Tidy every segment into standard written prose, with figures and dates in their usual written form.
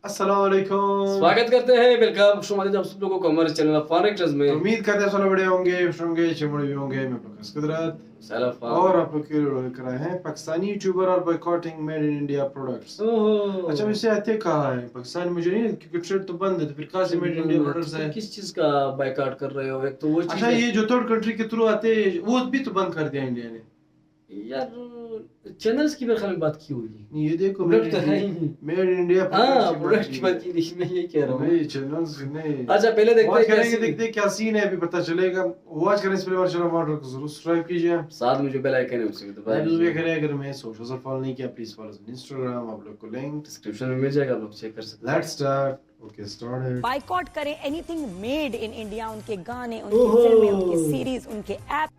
अस्सलाम वालेकुम। स्वागत करते हैं, वेलकम खुश आप सब लोगों को हमारे चैनल अफान एक्टर्स में। उम्मीद करते हैं सब बड़े होंगे, खुश होंगे, चिमड़े भी होंगे। मैं प्रकाश कुदरत और आप लोग के लिए कर रहे हैं पाकिस्तानी यूट्यूबर और boycotting made in India products. अच्छा वैसे आते कहाँ है पाकिस्तान, मुझे नहीं क्योंकि ट्रेड तो बंद है, तो फिर कहाँ से मेड इन इंडिया प्रोडक्ट्स है? किस चीज का बायकॉट कर रहे हो? एक तो वो चीज अच्छा ये जो थर्ड कंट्री के थ्रू आते वो भी तो बंद कर दिया इंडिया ने यार। चैनल्स की मेरे ख्याल में बात की हुई। ये देखो प्रोडक्ट है मेड इन इंडिया। हाँ प्रोडक्ट की बात की थी, मैं यही कह रहा हूँ। भाई चैनल्स नहीं। अच्छा पहले देखते हैं देखते क्या सीन है, अभी पता चलेगा। वॉच करने से पहले चैनल मॉडल को जरूर सब्सक्राइब कीजिए। साथ में जो बेल आइकन है उसे भी दबाइए। भी करें, अगर मैं सोशल फॉलो नहीं किया प्लीज फॉलो इंस्टाग्राम, आप लोग को लिंक डिस्क्रिप्शन में मिल जाएगा, आप लोग चेक कर सकते हैं। Let's start. Okay started. Boycott करें एनीथिंग मेड इन इंडिया, उनके गाने, उनकी फिल्में, उनकी सीरीज, उनके ऐप।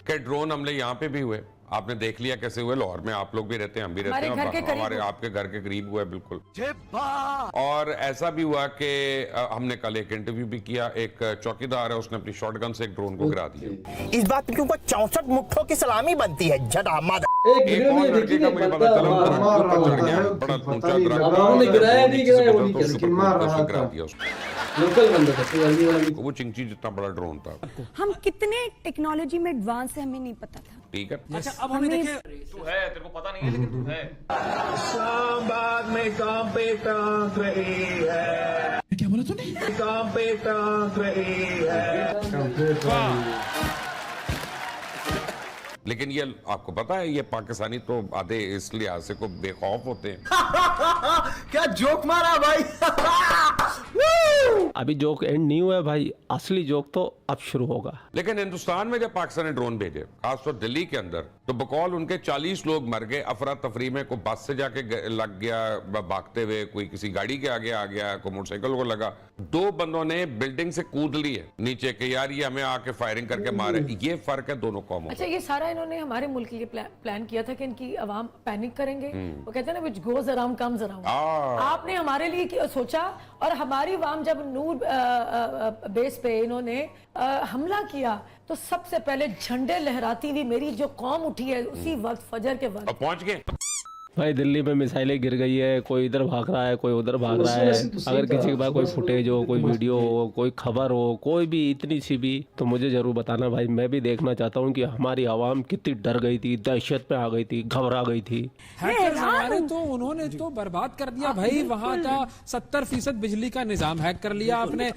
के ड्रोन हमले यहाँ पे भी हुए, आपने देख लिया कैसे हुए। लाहौर में आप लोग भी रहते हैं, हम भी रहते हैं, हमारे आपके घर के करीब हुआ है बिल्कुल। और ऐसा भी हुआ कि हमने कल एक इंटरव्यू भी किया, एक चौकीदार है उसने अपनी शॉटगन से एक ड्रोन को गिरा दिया। इस बात पे क्यों 64 मुट्ठों की सलामी बनती है झटा मादा। एक और लड़के का मुझे पता चला चढ़ गया, बड़ा ऊंचा गिराया नहीं गिराया वो नहीं कह लेकिन मार रहा गिरा था। दिया उसको। लोकल बंदा था, कोई अर्मी वाला नहीं। वो चिंची जितना बड़ा ड्रोन था। हम कितने टेक्नोलॉजी में एडवांस है हमें नहीं पता था। ठीक है। अच्छा अब हमें देखें, तू है, तेरे को पता नहीं है लेकिन तू है। इस्लामाबाद में काम पे टांग रही है। क्या बोला तूने? काम पे टांग रही है। लेकिन ये आपको पता है, ये पाकिस्तानी तो आधे इस लिहाज से को बेखौफ होते हैं। क्या जोक मारा भाई। अभी जोक एंड नहीं हुआ है भाई, असली जोक तो अब शुरू होगा। लेकिन हिंदुस्तान में जब पाकिस्तान ने ड्रोन भेजे, खासतौर दिल्ली के अंदर, तो बकौल उनके 40 लोग मर गए अफरा तफरी में। कोई बस से जाके लग गया भागते हुए, कोई किसी गाड़ी के आगे आ गया, कोई मोटरसाइकिल को लगा। 2 बंदों ने बिल्डिंग से कूद ली है नीचे के, यार ये हमें आके फायरिंग करके मारे। ये फर्क है दोनों कौमों। अच्छा ये सारा इन्होंने हमारे मुल्क के लिए प्लान किया था कि इनकी आवाम पैनिक करेंगे। वो कहते हैं ना which goes around comes around. आपने हमारे लिए सोचा और हमारी आवाम जब नूर बेस पे इन्होंने हमला किया तो सबसे पहले झंडे लहराती हुई मेरी जो कौम उठी है उसी वक्त फजर के वक्त। अब पहुंच गए भाई दिल्ली में मिसाइलें गिर गई है, कोई इधर भाग रहा है, कोई उधर भाग रहा है। अगर किसी के पास कोई फुटेज हो, कोई वीडियो हो, कोई खबर हो, कोई भी इतनी सी भी, तो मुझे जरूर बताना भाई। मैं भी देखना चाहता हूँ कि हमारी आवाम कितनी डर गई थी, दहशत में आ गई थी, घबरा गई थी। हैकर्स हमारे तो उन्होंने तो बर्बाद कर दिया भाई। वहाँ का 70% बिजली का निजाम हैक कर लिया आपने।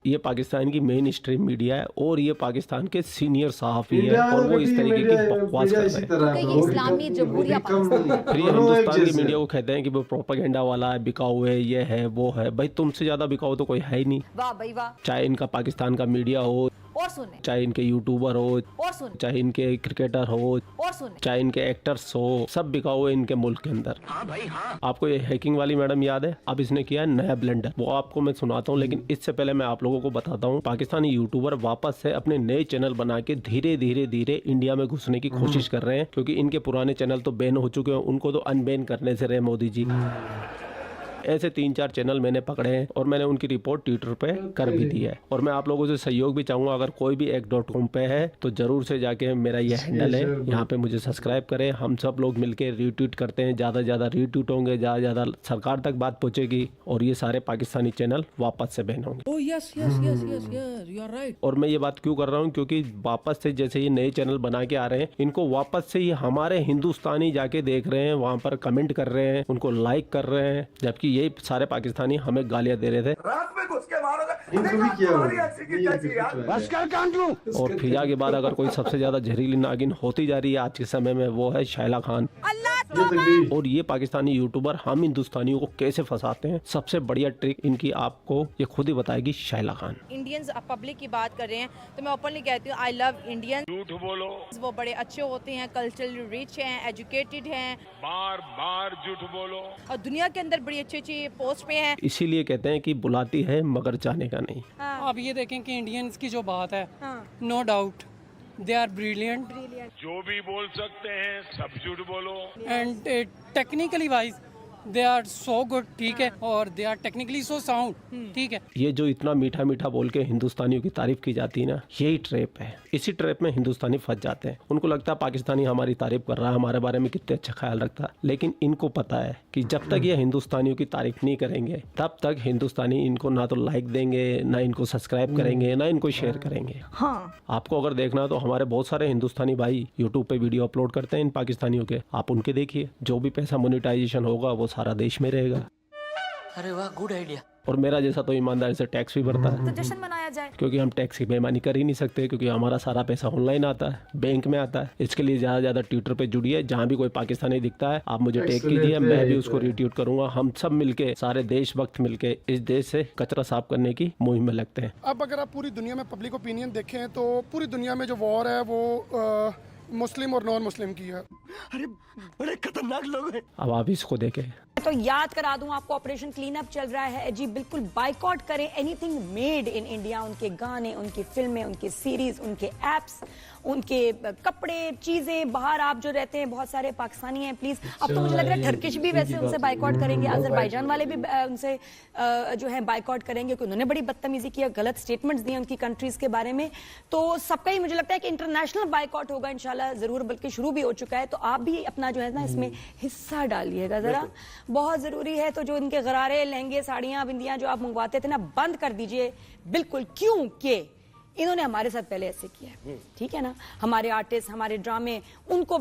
ये पाकिस्तान की मेन स्ट्रीम मीडिया है और ये पाकिस्तान के सीनियर सहाफी है और वो इस तरीके की बकवास कर रहे हैं। इस्लामी जमहूरिया फिर ये हिंदुस्तान की मीडिया को कहते हैं कि वो प्रोपेगेंडा वाला है, बिकाऊ है, ये है वो है। भाई तुमसे ज्यादा बिकाऊ तो कोई है ही नहीं। वाह भाई वाह। चाहे इनका पाकिस्तान का मीडिया हो, और सुने, चाहे इनके यूट्यूबर हो, और सुने, चाहे इनके क्रिकेटर हो, और सुने, चाहे इनके एक्टर्स हो, सब बिकाऊ है इनके मुल्क के अंदर। हाँ भाई हाँ। आपको ये हैकिंग वाली मैडम याद है? अब इसने किया है नया ब्लेंडर, वो आपको मैं सुनाता हूँ। लेकिन इससे पहले मैं आप लोगों को बताता हूँ, पाकिस्तानी यूट्यूबर वापस से अपने नए चैनल बना के धीरे धीरे धीरे इंडिया में घुसने की कोशिश कर रहे हैं, क्योंकि इनके पुराने चैनल तो बैन हो चुके हैं। उनको तो अनबैन करने से रहे मोदी जी। ऐसे 3-4 चैनल मैंने पकड़े हैं और मैंने उनकी रिपोर्ट ट्विटर पे कर भी दी है। और मैं आप लोगों से सहयोग भी चाहूंगा, अगर कोई भी एक.com पे है तो जरूर से जाके, मेरा ये हैंडल है, यहाँ पे मुझे सब्सक्राइब करें। हम सब लोग मिलके रीट्वीट करते हैं, ज़्यादा से ज़्यादा रीट्वीट होंगे, ज़्यादा से ज़्यादा सरकार तक बात पहुँचेगी और ये सारे पाकिस्तानी चैनल वापस से बैन होंगे। Oh yes yes yes yes yes you are right। और मैं ये बात क्यों कर रहा हूँ, क्योंकि वापस से जैसे ये नए चैनल बना के आ रहे हैं, इनको वापस से ये हमारे हिंदुस्तानी जाके देख रहे हैं, वहाँ पर कमेंट कर रहे हैं, उनको लाइक कर रहे हैं, जबकि यही सारे पाकिस्तानी हमें गालियां दे रहे थे। इनको भी किया और फिजा के बाद अगर कोई सबसे ज्यादा जहरीली नागिन होती जा रही है आज के समय में, वो है शाइला खान। और ये पाकिस्तानी यूट्यूबर हम हिंदुस्तानियों को कैसे फंसाते हैं, सबसे बढ़िया ट्रिक इनकी आपको ये खुद ही बताएगी शाइला खान। इंडियंस पब्लिक की बात कर रहे हैं तो मैं ओपनली कहती हूँ आई लव इंडियंस। झूठ बोलो, वो बड़े अच्छे होते हैं, कल्चरली रिच हैं, एजुकेटेड हैं, बार बार झूठ बोलो, और दुनिया के अंदर बड़ी अच्छी अच्छी पोस्ट पे हैं। इसीलिए कहते हैं कि बुलाती है मगर जाने का नहीं। आप ये देखें कि इंडियंस की जो बात है, हाँ। No doubt they are brilliant जो भी बोल सकते हैं सब झूठ बोलो। And technically wise they are so good, ठीक है, और they are technically so sound, ठीक है। ये जो इतना मीठा मीठा बोल के हिंदुस्तानियों की तारीफ की जाती है ना, यही ट्रैप है। इसी ट्रैप में हिंदुस्तानी फंस जाते हैं। उनको लगता है पाकिस्तानी हमारी तारीफ कर रहा है, हमारे बारे में कितने अच्छा ख्याल रखता है, लेकिन इनको पता है कि जब तक ये हिंदुस्तानियों की तारीफ नहीं करेंगे तब तक हिंदुस्तानी इनको ना तो लाइक देंगे, ना इनको सब्सक्राइब करेंगे, ना इनको शेयर करेंगे। हाँ। आपको अगर देखना है तो हमारे बहुत सारे हिंदुस्तानी भाई यूट्यूब पे वीडियो अपलोड करते हैं इन पाकिस्तानियों के, आप उनके देखिए। जो भी पैसा मोनेटाइजेशन होगा वो सारा देश में रहेगा। अरे वाह, गुड आइडिया। और मेरा जैसा तो ईमानदारी से टैक्स भी भरता है, तो जश्न मनाया जाए, क्योंकि हम टैक्स की बेईमानी कर ही नहीं सकते, क्योंकि हमारा सारा पैसा ऑनलाइन आता है, बैंक में आता है। इसके लिए ज्यादा ज्यादा ट्विटर पे जुड़िए, जहाँ भी कोई पाकिस्तानी दिखता है आप मुझे टैग कीजिए, मैं भी उसको रिट्वीट करूंगा। हम सब मिलके, सारे देशभक्त मिलके इस देश से कचरा साफ करने की मुहिम में लगते हैं। अब अगर आप पूरी दुनिया में पब्लिक ओपिनियन देखें तो पूरी दुनिया में जो वॉर है वो मुस्लिम और नॉन मुस्लिम की है। अरे बड़े खतरनाक लोग हैं। अब आप इसको देखें। तो याद करा दूं आपको, ऑपरेशन क्लीन अप चल रहा है जी। बिल्कुल बाइकआउट करें एनीथिंग मेड इन इंडिया, उनके गाने, उनकी फिल्में, उनकी सीरीज, उनके एप्स, उनके कपड़े, चीजें। बाहर आप जो रहते हैं बहुत सारे पाकिस्तानी हैं, प्लीज। अब तो मुझे लग रहा है टर्किश भी वैसे उनसे बाइकआउट करेंगे, अजरबैजान वाले भी उनसे जो है बाइकआउट करेंगे, क्योंकि उन्होंने बड़ी बदतमीजी की, गलत स्टेटमेंट्स दिए उनकी कंट्रीज के बारे में। तो सबका ही मुझे लगता है कि इंटरनेशनल बाइकआउट होगा इंशाल्लाह जरूर, बल्कि शुरू भी हो चुका है। तो आप भी अपना जो है ना इसमें हिस्सा डालिएगा जरा, बहुत जरूरी है। तो जो इनके गरारे, लहंगे, साड़ियां, बिंदियां जो आप मंगवाते थे ना, बंद कर दीजिए बिल्कुल, क्योंकि इन्होंने हमारे साथ पहले ऐसे किया है, ठीक है ना। हमारे आर्टिस्ट, हमारे ड्रामे, उनको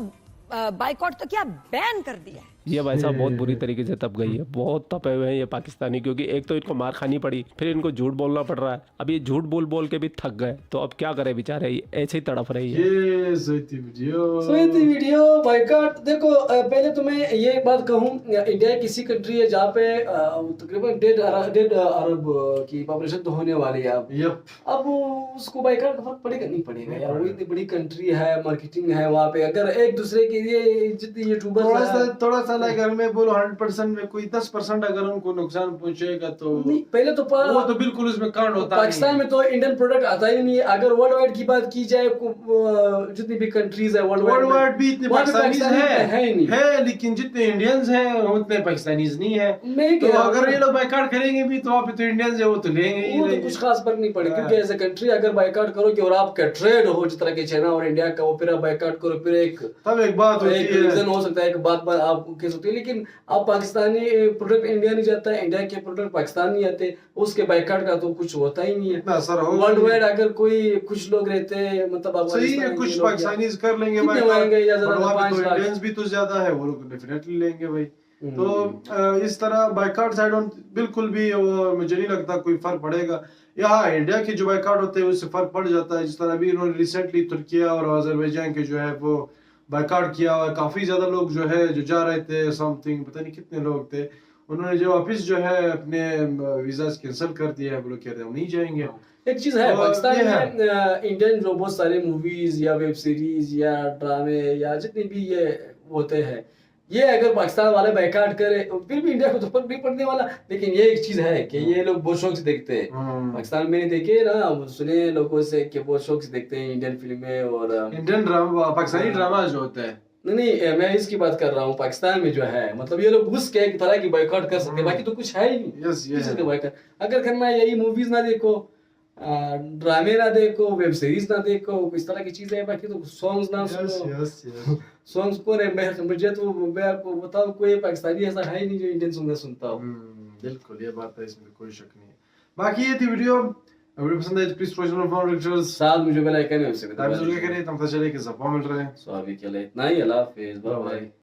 बाइकआउट तो क्या बैन कर दिया है। ये भाई साहब बहुत बुरी तरीके से तप गई है, बहुत तपे हुए हैं ये पाकिस्तानी, क्योंकि एक तो इनको मार खानी पड़ी, फिर इनको झूठ बोलना पड़ रहा है। अब ये झूठ बोल बोल के भी थक गए, तो अब क्या करे बेचारे, ऐसे ही तड़प रही है। ये सोती वीडियो बाइकआउट। देखो पहले तो मैं ये एक बात कहूँ, इंडिया किसी कंट्री है जहाँ पे तकरीबन 1.5 अरब की पॉपुलेशन तो होने वाली है अब उसको बाइकआउट का फर्क पड़ेगा नहीं पड़ेगा यार, वो इतनी बड़ी कंट्री है, मार्केटिंग है वहाँ पे। अगर एक दूसरे के लिए जितने यूट्यूबर थोड़ा सा अगर मैं बोलूं 100% में कोई 10% अगर उनको नुकसान पहुंचेगा तो नहीं, पहले तो वो तो बिल्कुल उसमें कांड होता है। पाकिस्तान में तो इंडियन प्रोडक्ट आता ही नहीं है। अगर वर्ल्ड वाइड की बात की जाए, जितनी भी कंट्रीज है वर्ल्ड वाइड भी इतने पाकिस्तानीज है, लेकिन जितने इंडियंस हैं उतने पाकिस्तानीज नहीं है। तो अगर ये लोग बाइकआउट करेंगे भी तो वहाँ पे तो इंडियंस है वो तो लेंगे ही, तो कुछ खास फर्क नहीं पड़ेगा। क्योंकि एज ए कंट्री अगर बाइकआउट करोगे और आपका ट्रेड हो जिस तरह के चाइना और इंडिया का, वो फिर आप बाइकआउट करो, फिर एक बात रीजन हो सकता है, एक बात आप कह सकते हैं। लेकिन अब पाकिस्तानी प्रोडक्ट इंडिया नहीं जाता है, इंडिया के प्रोडक्ट पाकिस्तान नहीं आते, उसके बाइकआउट का तो कुछ होता ही नहीं है। वर्ल्ड वाइड अगर कोई कुछ लोग रहते हैं, मतलब सही है, कुछ पाकिस्तानीज कर लेंगे इंडियंस भी तो ज्यादा है, वो लोग डेफिनेटली लेंगे भाई। तो इस तरह बाइकआउट साइड बिल्कुल भी मुझे नहीं लगता कोई फर्क पड़ेगा। यहाँ इंडिया के जो बाइकआउट होते हैं उससे फर्क पड़ जाता है। जिस तरह अभी इन्होंने रिसेंटली तुर्की और अजरबैजान के जो है वो बाइकआउट किया हुआ, काफी ज्यादा लोग जो है जो जा रहे थे, समथिंग पता नहीं कितने लोग थे, उन्होंने जो वापस जो है अपने वीजा कैंसिल कर दिया है, वो लोग कह रहे हैं हम नहीं जाएंगे। एक चीज है पाकिस्तान में, इंडियन जो बहुत सारे मूवीज या वेब सीरीज या ड्रामे या जितने भी ये होते हैं, ये अगर पाकिस्तान वाले बाइकआउट करे फिर भी इंडिया को तो फर्क नहीं पड़ने वाला। लेकिन ये एक चीज है कि ये लोग बहुत शौक से देखते हैं, पाकिस्तान में देखे ना, सुने लोगों से कि बहुत शौक से देखते हैं इंडियन फिल्में और इंडियन ड्रामा, पाकिस्तानी ड्रामा जो होता है। नहीं, मैं इसकी बात कर रहा हूँ पाकिस्तान में जो है, मतलब ये लोग घुस के एक तरह की बाइकआउट कर सकते हैं, बाकी तो कुछ है ही नहीं। बाइकआउट अगर करना है, यही मूवीज ना देखो, ड्रामे ना देखो, वेब सीरीज ना देखो, इस तरह की चीजें है, बाकी तो सॉन्ग्स ना सुनो। सॉन्ग्स कौन है, मुझे तो मैं आपको बताऊं कोई पाकिस्तानी ऐसा है ही नहीं जो इंडियन सॉन्ग सुनता हो। बिल्कुल ये बात है, इसमें कोई शक नहीं है। बाकी ये थी वीडियो पसंद है प्लीज साथ मुझे बेल आइकन है उससे तब जरूर करें, तब पता चले कि सब मिल रहे हैं। सो अभी के लिए इतना ही, अल्लाह हाफिज़, बाय बाय।